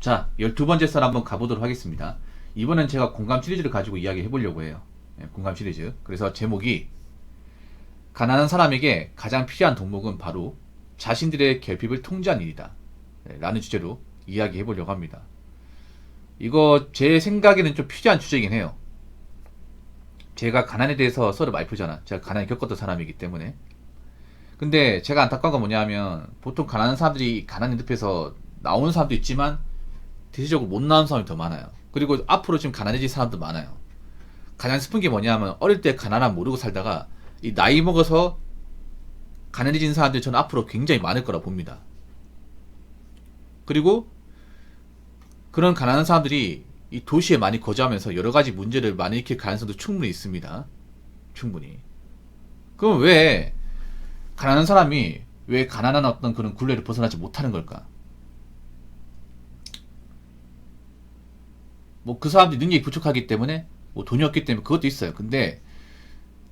자, 12번째 썰 한번 가보도록 하겠습니다. 이번엔 제가 공감 시리즈를 가지고 이야기 해보려고 해요. 공감 시리즈. 그래서 제목이 가난한 사람에게 가장 필요한 덕목은 바로 자신들의 결핍을 통제한 일이다. 라는 주제로 이야기 해보려고 합니다. 이거 제 생각에는 좀 필요한 주제이긴 해요. 제가 가난에 대해서 썰을 많이 풀잖아. 제가 가난을 겪었던 사람이기 때문에. 근데 제가 안타까운 건 뭐냐 하면 보통 가난한 사람들이 가난의 늪에서 나오는 사람도 있지만 대체적으로 못 나오는 사람이 더 많아요. 그리고 앞으로 지금 가난해질 사람도 많아요. 가장 슬픈 게 뭐냐 하면 어릴 때 가난함 모르고 살다가 이 나이 먹어서 가난해진 사람들이 저는 앞으로 굉장히 많을 거라 봅니다. 그리고 그런 가난한 사람들이 이 도시에 많이 거주하면서 여러 가지 문제를 많이 일으킬 가능성도 충분히 있습니다. 충분히. 그럼 왜 가난한 사람이 왜 가난한 어떤 그런 굴레를 벗어나지 못하는 걸까? 뭐 그 사람들이 능력이 부족하기 때문에 뭐 돈이 없기 때문에 그것도 있어요. 근데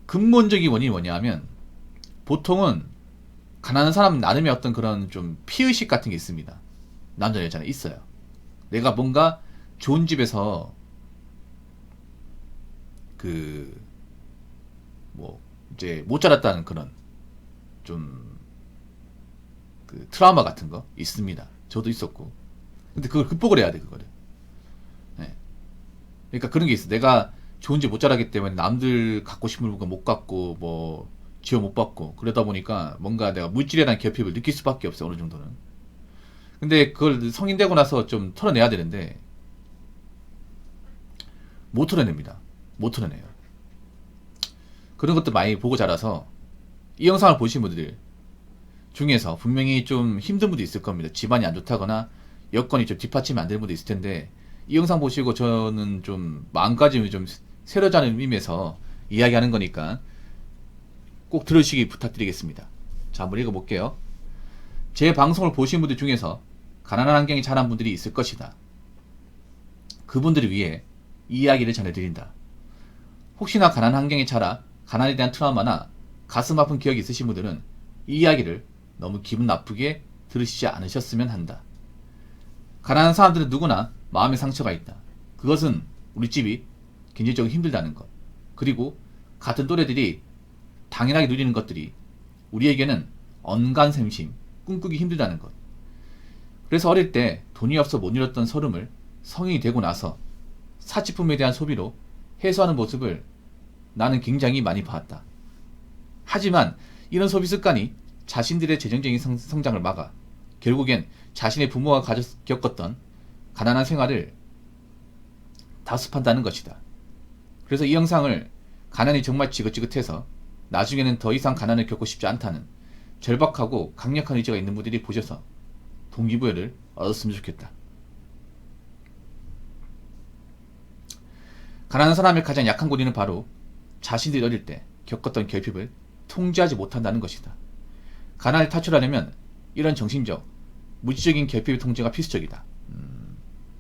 근본적인 원인이 뭐냐 하면 보통은 가난한 사람 나름의 어떤 그런 좀 피의식 같은 게 있습니다. 남자 여자는 있어요. 내가 뭔가 좋은 집에서 그 뭐 이제 못 자랐다는 그런 좀 그 트라우마 같은 거 있습니다. 저도 있었고. 근데 그걸 극복을 해야 돼, 그거를. 네. 그러니까 그런 게 있어. 내가 좋은 집 못 자라기 때문에 남들 갖고 싶은 물건 못 갖고 뭐 지원 못 받고 그러다 보니까 뭔가 내가 물질에 대한 결핍을 느낄 수밖에 없어, 어느 정도는. 근데 그걸 성인 되고 나서 좀 털어내야 되는데 못 털어냅니다. 못 털어내요. 그런 것들 많이 보고 자라서 이 영상을 보신 분들 중에서 분명히 좀 힘든 분도 있을 겁니다. 집안이 안 좋다거나 여건이 좀 뒷받침이 안 되는 분도 있을 텐데 이 영상 보시고 저는 좀 마음가짐을 좀 새로 자는 의미에서 이야기하는 거니까 꼭 들으시기 부탁드리겠습니다. 자, 한번 읽어볼게요. 제 방송을 보신 분들 중에서 가난한 환경에 자란 분들이 있을 것이다. 그분들을 위해 이 이야기를 전해드린다. 혹시나 가난한 환경에 자라 가난에 대한 트라우마나 가슴 아픈 기억이 있으신 분들은 이 이야기를 너무 기분 나쁘게 들으시지 않으셨으면 한다. 가난한 사람들은 누구나 마음의 상처가 있다. 그것은 우리 집이 경제적으로 힘들다는 것. 그리고 같은 또래들이 당연하게 누리는 것들이 우리에게는 언간생심, 꿈꾸기 힘들다는 것. 그래서 어릴 때 돈이 없어 못 이뤘던 서름을 성인이 되고 나서 사치품에 대한 소비로 해소하는 모습을 나는 굉장히 많이 봤다. 하지만 이런 소비 습관이 자신들의 재정적인 성장을 막아 결국엔 자신의 부모가 겪었던 가난한 생활을 다습한다는 것이다. 그래서 이 영상을 가난이 정말 지긋지긋해서 나중에는 더 이상 가난을 겪고 싶지 않다는 절박하고 강력한 의지가 있는 분들이 보셔서 동기부여를 얻었으면 좋겠다. 가난한 사람의 가장 약한 고리는 바로 자신들이 어릴 때 겪었던 결핍을 통제하지 못한다는 것이다. 가난을 탈출하려면 이런 정신적, 물질적인 결핍의 통제가 필수적이다.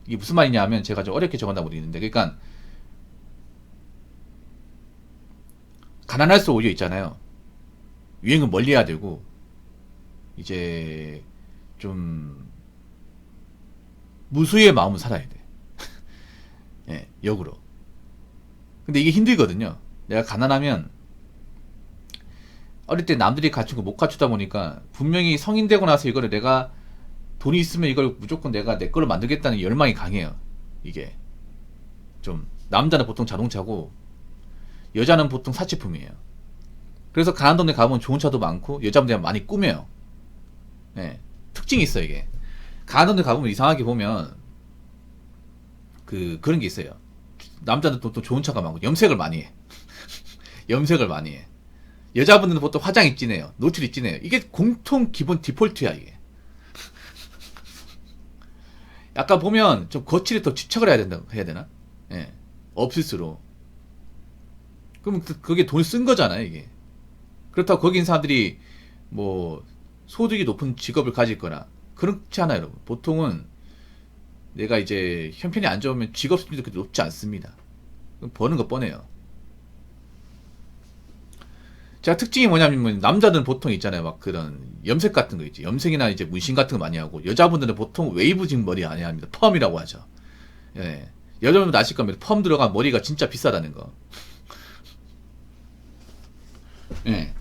이게 무슨 말이냐 하면 제가 좀 어렵게 적었나 모르겠는데, 그러니까 가난할수록 오히려 있잖아요. 유행은 멀리해야 되고 이제 좀 무수의 마음을 살아야 돼. 예, 역으로. 근데 이게 힘들거든요. 내가 가난하면 어릴 때 남들이 갖춘 거 못 갖추다 보니까 분명히 성인 되고 나서 이거를 내가 돈이 있으면 이걸 무조건 내가 내 걸로 만들겠다는 열망이 강해요. 이게 좀 남자는 보통 자동차고 여자는 보통 사치품이에요. 그래서 가난 동네 가보면 좋은 차도 많고 여자분들이 많이 꾸며요. 네, 특징이 있어 이게. 가난 동네 가보면 이상하게 보면 그런 게 있어요. 남자들 또 좋은 차가 많고 염색을 많이 해. 염색을 많이 해. 여자분들은 보통 화장이 진해요. 노출이 진해요. 이게 공통 기본 디폴트야 이게. 약간 보면 좀 거칠에 더 집착을 해야 된다고 해야 되나? 예. 없을수록. 그럼 그게 돈을 쓴 거잖아요 이게. 그렇다고 거기 있는 사람들이 뭐 소득이 높은 직업을 가질 거나 그렇지 않아요 여러분. 보통은 내가 이제 형편이 안 좋으면 직업 수준도 그렇게 높지 않습니다. 버는 거 뻔해요. 제가 특징이 뭐냐면 남자들은 보통 있잖아요. 막 그런 염색 같은 거 있지. 염색이나 이제 문신 같은 거 많이 하고 여자분들은 보통 웨이브 진 머리 많이 합니다. 펌이라고 하죠. 예. 여자분들 아실 겁니다. 펌 들어간 머리가 진짜 비싸다는 거. 예.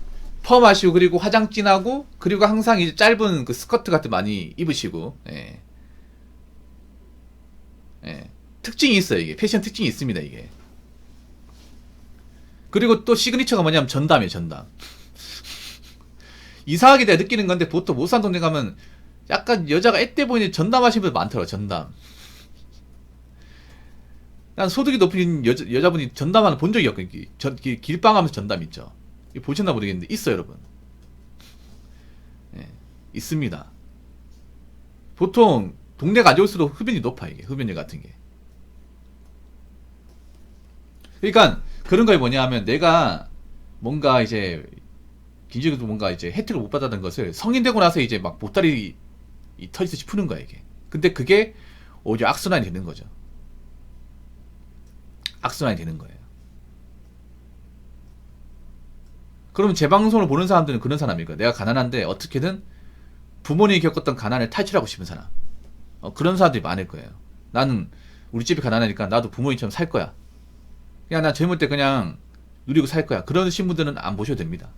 펌 하시고 그리고 화장 진하고 그리고 항상 이제 짧은 그 스커트 같은 거 많이 입으시고 예. 예. 특징이 있어요. 이게 패션 특징이 있습니다. 이게. 그리고 또 시그니처가 뭐냐면 전담이에요. 전담. 이상하게 내가 느끼는 건데 보통 못 사는 동네 가면 약간 여자가 앳돼 보이는 전담하시는 분들 많더라고. 전담. 난 소득이 높은 여자분이 전담하는 본 적이 없거든요. 길빵하면서 전담 있죠. 이거 보셨나 모르겠는데 있어요, 여러분. 예, 있습니다. 보통 동네가 안 좋을수록 흡연이 높아. 이게 흡연율 같은 게. 그러니까 그런 거 뭐냐 하면 내가 뭔가 이제 기적으로 뭔가 이제 혜택을 못 받았던 것을 성인 되고 나서 이제 막 보따리 이 터지듯이 푸는 거야 이게. 근데 그게 오히려 악순환이 되는 거죠. 악순환이 되는 거예요. 그러면 제 방송을 보는 사람들은 그런 사람이니까 내가 가난한데 어떻게든 부모님이 겪었던 가난을 탈출하고 싶은 사람. 그런 사람들이 많을 거예요. 나는 우리 집이 가난하니까 나도 부모님처럼 살 거야. 그냥 나 젊을 때 그냥 누리고 살 거야. 그런 신분들은 안 보셔도 됩니다.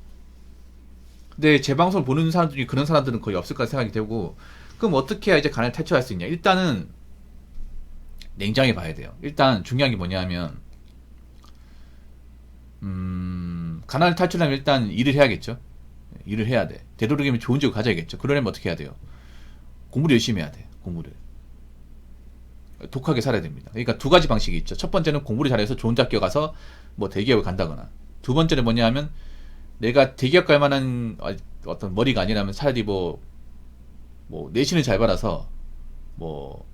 근데 제 방송을 보는 사람 중에 그런 사람들은 거의 없을 거라 생각이 되고, 그럼 어떻게 해야 이제 가난을 탈출할 수 있냐? 일단은 냉정히 봐야 돼요. 일단 중요한 게 뭐냐면 가난을 탈출하려면 일단 일을 해야겠죠. 일을 해야 돼. 되도록이면 좋은 직업 가져야겠죠. 그러려면 어떻게 해야 돼요? 공부를 열심히 해야 돼. 공부를 독하게 살아야 됩니다. 그러니까 두 가지 방식이 있죠. 첫 번째는 공부를 잘해서 좋은 대학교 가서 뭐 대기업을 간다거나, 두 번째는 뭐냐면 내가 대기업 갈 만한 어떤 머리가 아니라면 차라리 뭐 내신을 잘 받아서 뭐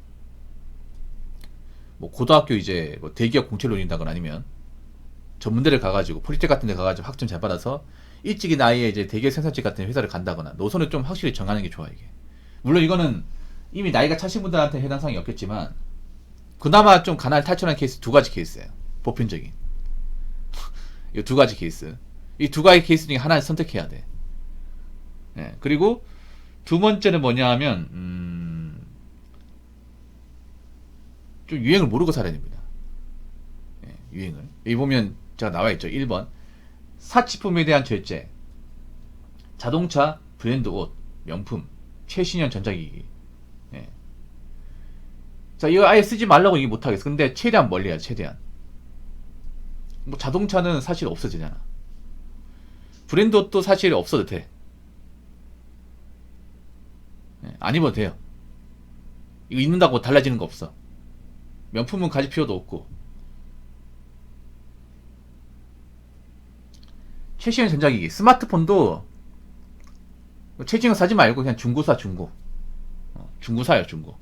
고등학교 이제 뭐 대기업 공채를 올린다거나 아니면 전문대를 가가지고 폴리텍 같은 데 가가지고 학점 잘 받아서 일찍이 나이에 이제 대기업 생산직 같은 회사를 간다거나 노선을 좀 확실히 정하는 게 좋아 이게. 물론 이거는 이미 나이가 차신 분들한테 해당 사항이 없겠지만 그나마 좀 가난을 탈출한 케이스 두 가지 케이스예요. 보편적인 이 두 가지 케이스. 이 두 가지 케이스 중에 하나를 선택해야 돼. 예, 그리고 두 번째는 뭐냐 하면 좀 유행을 모르고 살아야 됩니다. 예, 유행을. 여기 보면 제가 나와있죠. 1번 사치품에 대한 절제. 자동차, 브랜드 옷, 명품, 최신형 전자기기. 예. 자, 이거 아예 쓰지 말라고 얘기 못하겠어. 근데 최대한 멀리 해야 최대한. 뭐 자동차는 사실 없어지잖아. 브랜드 옷도 사실 없어도 돼. 예, 안 입어도 돼요. 이거 입는다고 달라지는 거 없어. 명품은 가질 필요도 없고. 최신형 전자기기, 스마트폰도 최신형 사지 말고 그냥 중고 사, 중고. 중고 사요, 중고.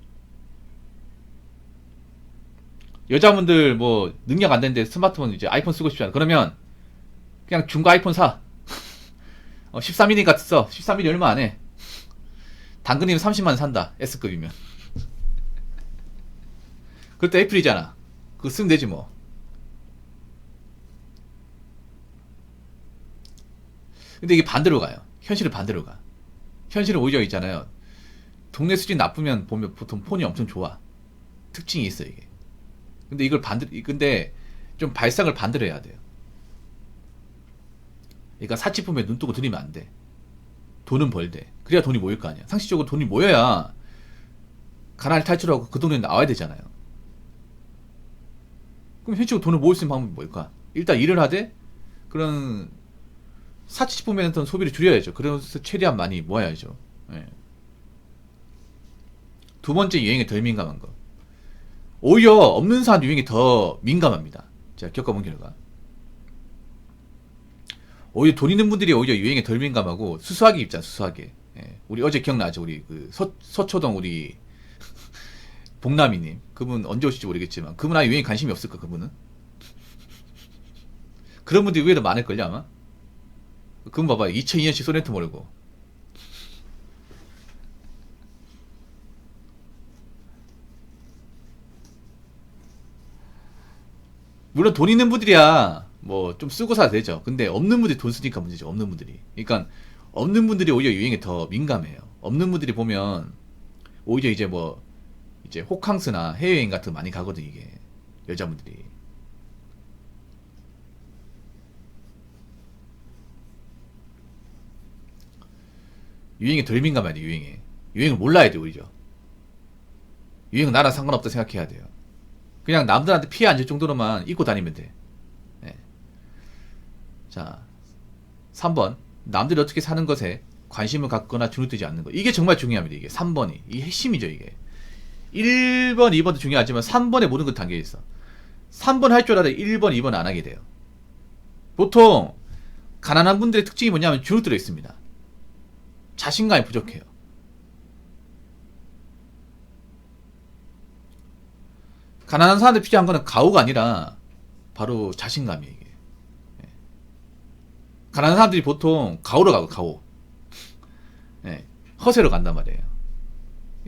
여자분들 뭐 능력 안 되는데 스마트폰 이제 아이폰 쓰고 싶잖아. 그러면 그냥 중고 아이폰 사. 13mm 써. 13mm 얼마 안 해. 당근이면 30만원 산다. S급이면. 그것도 애플이잖아. 그거 쓰면 되지 뭐. 근데 이게 반대로 가요. 현실은 반대로 가. 현실은 오히려 있잖아요. 동네 수준 나쁘면 보면 보통 폰이 엄청 좋아. 특징이 있어 이게. 근데 이걸 근데 좀 발상을 반대로 해야 돼요. 그러니까 사치품에 눈 뜨고 들이면 안 돼. 돈은 벌대. 그래야 돈이 모일 거 아니야. 상식적으로 돈이 모여야 가난을 탈출하고 그 돈에 나와야 되잖아요. 그럼 현실적으로 돈을 모을 수 있는 방법이 뭘까? 일단 일을 하되 그런 사치품에 대한 소비를 줄여야죠. 그래서 최대한 많이 모아야죠. 예. 두 번째, 유행에 덜 민감한 거. 오히려 없는 사람 유행에 더 민감합니다. 제가 겪어본 결과. 오히려 돈 있는 분들이 오히려 유행에 덜 민감하고 수수하게 입잖아, 수수하게. 예. 우리 어제 기억나죠? 우리 그 서초동 우리 복남이님. 그분 언제 오실지 모르겠지만 그분 아예 유행에 관심이 없을까, 그분은? 그런 분들이 의외로 많을걸요, 아마? 그분 봐봐요. 2002년식 소네트 모르고. 물론 돈 있는 분들이야 뭐 좀 쓰고 사야 되죠. 근데 없는 분들이 돈 쓰니까 문제죠. 없는 분들이. 그러니까 없는 분들이 오히려 유행에 더 민감해요. 없는 분들이 보면 오히려 이제 뭐 이제 호캉스나 해외여행 같은 거 많이 가거든 이게 여자분들이. 유행에 덜 민감해야 돼 유행에. 유행을 몰라야 돼 오히려. 유행은 나랑 상관없다 생각해야 돼요. 그냥 남들한테 피해 안 줄 정도로만 입고 다니면 돼. 네. 자, 3번. 남들이 어떻게 사는 것에 관심을 갖거나 주눅들지 않는 것. 이게 정말 중요합니다. 이게 3번이. 이게 핵심이죠, 이게. 1번, 2번도 중요하지만 3번에 모든 것 담겨 있어. 3번 할 줄 알아도 1번, 2번 안 하게 돼요. 보통 가난한 분들의 특징이 뭐냐면 주눅들어 있습니다. 자신감이 부족해요. 가난한 사람들 필요한 거는 가오가 아니라 바로 자신감이에요. 이게. 가난한 사람들이 보통 가오로 가고 가오. 네. 허세로 간단 말이에요.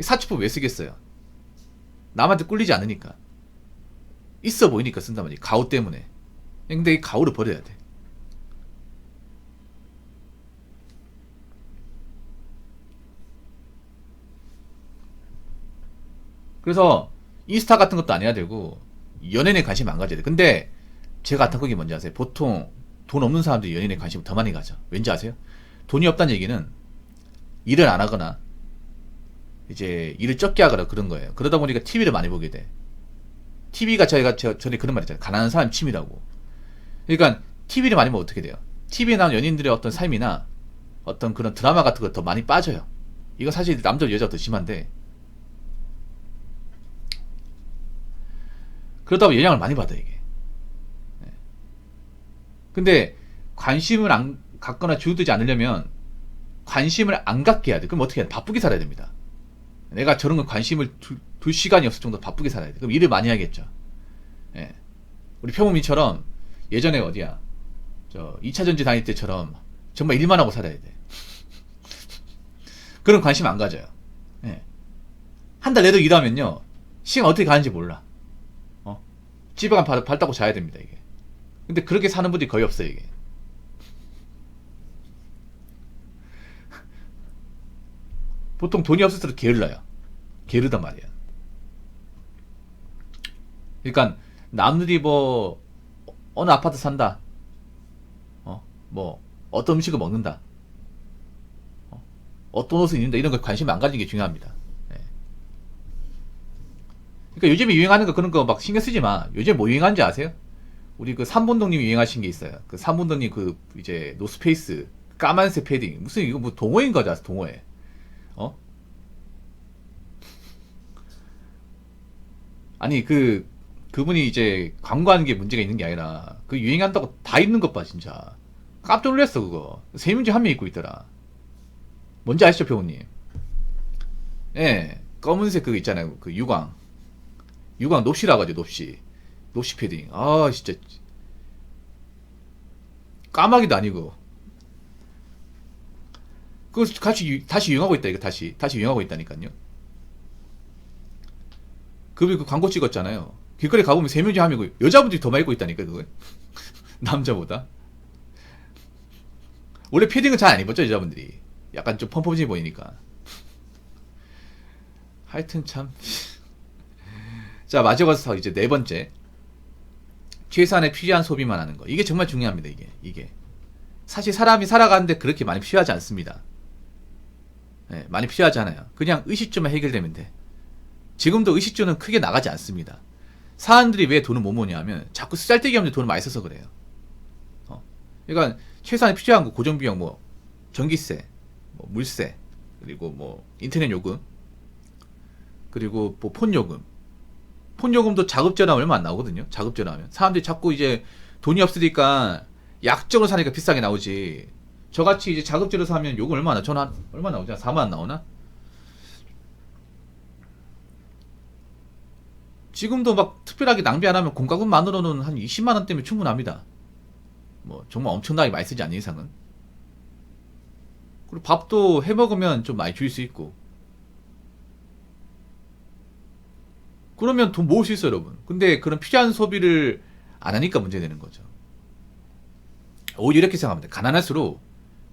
사치법 왜 쓰겠어요? 남한테 꿀리지 않으니까. 있어 보이니까 쓴단 말이에요. 가오 때문에. 근데 이 가오를 버려야 돼. 그래서 인스타 같은 것도 안 해야 되고 연예인에 관심 안 가져야 돼. 근데 제가 안타까운 게 뭔지 아세요? 보통 돈 없는 사람들이 연예인에 관심을 더 많이 가져. 왠지 아세요? 돈이 없다는 얘기는 일을 안 하거나 이제 일을 적게 하거나 그런 거예요. 그러다 보니까 TV를 많이 보게 돼. TV가 저희가 전에 그런 말 있잖아요. 가난한 사람 취미라고. 그러니까 TV를 많이 보면 어떻게 돼요? TV에 나오는 연인들의 어떤 삶이나 어떤 그런 드라마 같은 거 더 많이 빠져요. 이거 사실 남자 여자가 더 심한데 그러다 보면 영향을 많이 받아요 이게. 근데 관심을 안 갖거나 주눅들지 않으려면 관심을 안 갖게 해야 돼. 그럼 어떻게 해야 돼? 바쁘게 살아야 됩니다. 내가 저런 거 관심을 둘 시간이 없을 정도로 바쁘게 살아야 돼. 그럼 일을 많이 해야겠죠. 예. 우리 표범이처럼 예전에 어디야? 저 2차 전지 다닐 때처럼 정말 일만 하고 살아야 돼. 그런 관심 안 가져요. 예. 한 달 내도 일하면요. 시간 어떻게 가는지 몰라. 집에 가면 발 닦고 자야 됩니다, 이게. 근데 그렇게 사는 분들이 거의 없어요, 이게. 보통 돈이 없을수록 게을러요. 게으르단 말이야. 그러니까 남들이 뭐 어느 아파트 산다. 뭐 어떤 음식을 먹는다. 어떤 옷을 입는다. 이런 거 관심 안 가지는 게 중요합니다. 네. 그러니까 요즘에 유행하는 거 그런 거 막 신경 쓰지 마. 요즘 뭐 유행하는지 아세요? 우리 그 삼본동님이 유행하신 게 있어요. 그 삼본동님 그 이제 노스페이스 까만색 패딩 무슨 이거 뭐 동호회인 거지 동호회. 어? 아니 그분이 이제 광고하는 게 문제가 있는 게 아니라 그 유행한다고 다 입는 것 봐 진짜. 깜짝 놀랐어 그거. 세 명 중 한 명 입고 있더라. 뭔지 아시죠 배우님? 예, 검은색 그거 있잖아요. 그 유광 놉시라고 하죠 놉시 패딩. 아 진짜 까마귀도 아니고 그거 같이 다시 유행하고 있다 이거 다시 유행하고 있다니까요. 그 광고 찍었잖아요. 길거리 가보면 세 명 중 한 명이고 여자분들이 더 많이 입고 있다니까 그거. 남자보다. 원래 패딩은 잘 안 입었죠 여자분들이. 약간 좀 펌펌해 보이니까. 하여튼 참. 자 마지막으로 이제 네 번째. 최소한의 필요한 소비만 하는 거. 이게 정말 중요합니다. 이게 사실 사람이 살아가는데 그렇게 많이 필요하지 않습니다. 네, 많이 필요하지 않아요. 그냥 의식주만 해결되면 돼. 지금도 의식주는 크게 나가지 않습니다. 사람들이 왜 돈을 못 모냐 하면 자꾸 쓸데기 없는 돈을 많이 써서 그래요. 그러니까 최소한의 필요한 거 고정비용 뭐 전기세, 뭐 물세, 그리고 뭐 인터넷 요금, 그리고 뭐 폰 요금. 폰 요금도 자급제로 하면 얼마 안 나오거든요. 자급제로 하면 사람들이 자꾸 이제 돈이 없으니까 약정을 사니까 비싸게 나오지. 저같이 이제 자급제로 사면 요금 얼마 나? 저는 얼마 나오지? 4만 원 나오나? 지금도 막 특별하게 낭비 안 하면 공과금만으로는 한 20만 원 때문에 충분합니다. 뭐 정말 엄청나게 많이 쓰지 않는 이상은. 그리고 밥도 해 먹으면 좀 많이 줄일 수 있고. 그러면 돈 모을 수 있어요, 여러분. 근데 그런 필요한 소비를 안 하니까 문제 되는 거죠. 오히려 이렇게 생각하면 돼. 가난할수록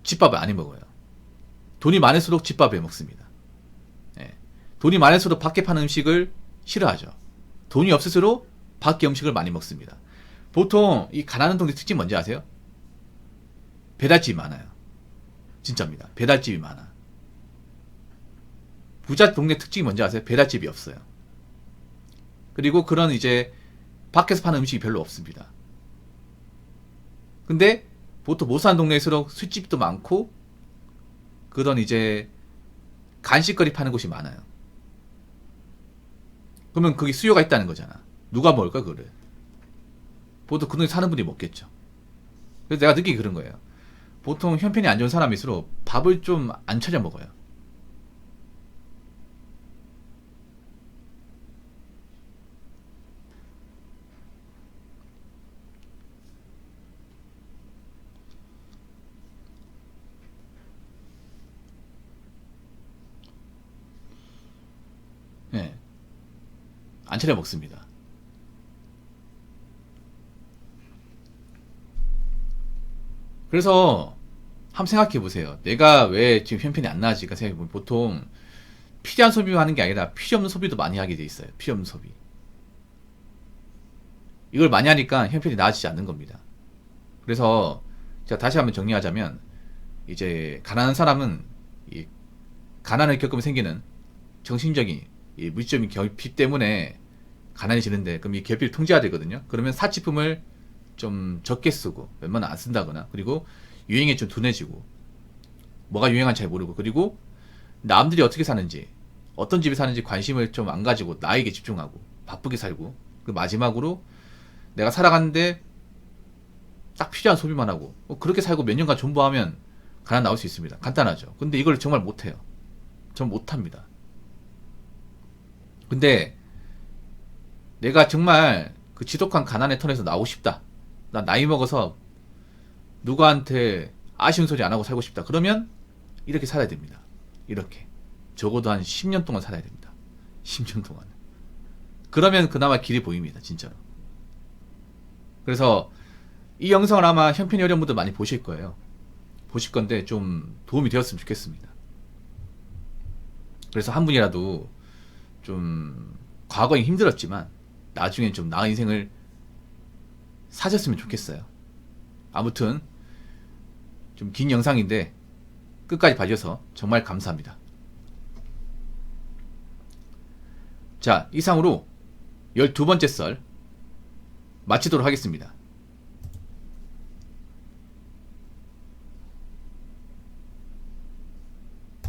집밥을 안 해 먹어요. 돈이 많을수록 집밥을 해 먹습니다. 예. 돈이 많을수록 밖에 파는 음식을 싫어하죠. 돈이 없을수록 밖에 음식을 많이 먹습니다. 보통 이 가난한 동네 특징 뭔지 아세요? 배달집이 많아요. 진짜입니다. 배달집이 많아. 부자 동네 특징이 뭔지 아세요? 배달집이 없어요. 그리고 그런 이제 밖에서 파는 음식이 별로 없습니다. 근데 보통 못 사는 동네일수록 술집도 많고 그런 이제 간식거리 파는 곳이 많아요. 그러면 거기 수요가 있다는 거잖아. 누가 먹을까 그거를? 보통 그 동네 사는 분이 먹겠죠. 그래서 내가 느끼기 그런 거예요. 보통 형편이 안 좋은 사람일수록 밥을 좀 안 차려 먹어요. 예. 안 차려 먹습니다. 그래서 한번 생각해 보세요. 내가 왜 지금 형편이 안 나아질까 생각해 보면 보통 필요한 소비만 하는 게 아니라 필요 없는 소비도 많이 하게 돼 있어요. 필요 없는 소비. 이걸 많이 하니까 형편이 나아지지 않는 겁니다. 그래서 제가 다시 한번 정리하자면 이제 가난한 사람은 이 가난을 겪으면 생기는 정신적인 이 물질적인 결핍 때문에 가난해지는데 그럼 이 결핍을 통제해야 되거든요. 그러면 사치품을 좀 적게 쓰고 웬만하면 안 쓴다거나 그리고 유행에 좀 둔해지고 뭐가 유행한지 잘 모르고 그리고 남들이 어떻게 사는지 어떤 집에 사는지 관심을 좀 안 가지고 나에게 집중하고 바쁘게 살고 그 마지막으로 내가 살아가는데 딱 필요한 소비만 하고 그렇게 살고 몇 년간 존버하면 가난 나올 수 있습니다. 간단하죠. 근데 이걸 정말 못해요. 전 못합니다. 근데 내가 정말 그 지독한 가난의 턴에서 나오고 싶다. 나 나이 먹어서 누구한테 아쉬운 소리 안 하고 살고 싶다. 그러면 이렇게 살아야 됩니다. 이렇게. 적어도 한 10년 동안 살아야 됩니다. 10년 동안. 그러면 그나마 길이 보입니다. 진짜로. 그래서 이 영상을 아마 형편이 어려운 분들 많이 보실 거예요. 보실 건데 좀 도움이 되었으면 좋겠습니다. 그래서 한 분이라도 좀 과거에 힘들었지만 나중엔 좀 나은 인생을 사셨으면 좋겠어요. 아무튼 좀 긴 영상인데 끝까지 봐주셔서 정말 감사합니다. 자, 이상으로 12번째 썰 마치도록 하겠습니다.